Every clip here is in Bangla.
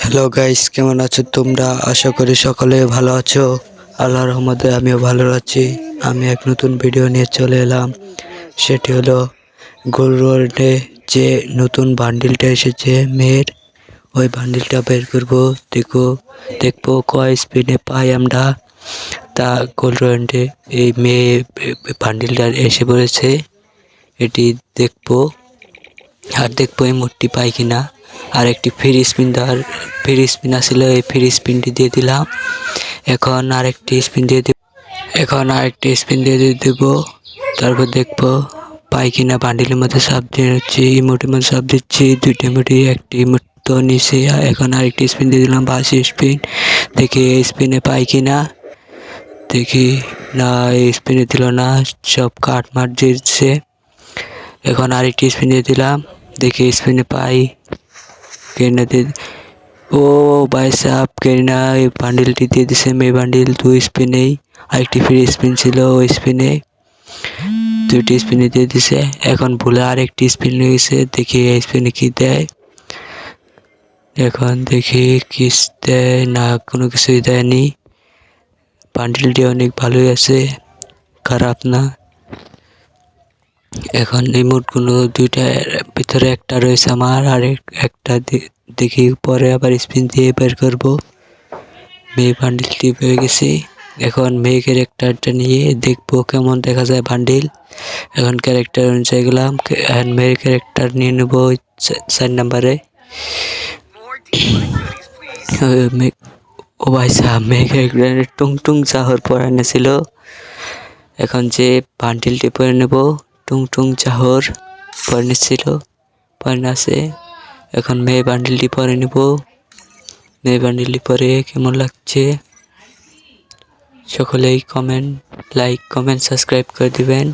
হ্যালো গাইস, কেমন আছো তোমরা? আশা করি সকলে ভালো আছো। আল্লাহর রহমতে আমিও ভালো আছি। আমি এক নতুন ভিডিও নিয়ে চলে এলাম। সেটি হলো গোল্ডে যে নতুন বান্ডিলটা এসেছে মেয়ের, ওই বান্ডিলটা বের করবো। দেখবো কয় স্পিনে পাই আমরা। তা গোল্ডে এই মেয়ে বান্ডিলটা এসে পড়েছে, এটি দেখবো। আর দেখবো এই মোটটি পাই কিনা। আর একটি ফ্রি স্পিন আসলে এই ফ্রি স্পিনটি দিয়ে দিলাম। এখন আরেকটি স্পিন দিয়ে দেবো। তারপর দেখবো পাই কিনা। বান্ডিলের মধ্যে সাপ দিচ্ছি, ইমোটের মধ্যে সাপ দিচ্ছি, দুইটা ইমোটি একটি ইমোট তো নিচে। এখন আরেকটি স্পিন দিয়ে দিলাম, 82 স্পিন। দেখি এই স্পিনে পাই কিনা। দেখি না, এই স্পিনে দিল না, সব কাট মার দিচ্ছে। এখন আরেকটি স্পিন দিয়ে দিলাম, দেখি স্পিনে পাই কেনা দিয়ে। ও ভাই সাহেব, কেনা এই বান্ডিলটি দিয়ে দিছে মেয়ে বান্ডিল 2 স্পিনেই। আরেকটি ফ্রি স্পিন ছিল, ওই স্পিনে 2টি স্পিনে দিয়ে দিছে। এখন ভুলে আরেকটি স্পিন নিয়ে গেছে, দেখি এই স্পিনে কি দেয়। এখন দেখি কি দেয় না, কোনো কিছুই দেয়নি। বান্ডিলটি অনেক ভালোই আছে, খারাপ না। এখন রিমোটগুলো দুইটার ভিতরে একটা রয়েছে আমার, আর একটা দেখি পরে আবার স্পিন দিয়ে বের করবো। মেয়ে বান্ডিলটি পেয়ে গেছি। এখন মেয়ে ক্যারেক্টারটা নিয়ে দেখবো কেমন দেখা যায় বান্ডিল। এখন ক্যারেক্টার অনুযায়ী গেলাম, মেয়ের ক্যারেক্টার নিয়ে নেবো 4 নম্বরে। ও ভাই সাহেব, মেয়ে ক্যারেক্টার টুং টুং চাহর পরানো ছিল। এখন যে বান্ডিলটি পরে নেব, টুং টুং চাহর পরে ছিল, পরে আছে। এখন মেয়ে বান্ডিলটি পরে নেব। মেয়ে বান্ডিলটি পরে কেমন লাগছে সকলেই লাইক কমেন্ট সাবস্ক্রাইব করে দিবেন।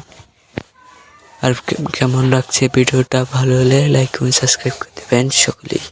আর কেমন লাগছে ভিডিওটা, ভালো হলে লাইক কমেন্ট সাবস্ক্রাইব করে দিবেন সকলেই।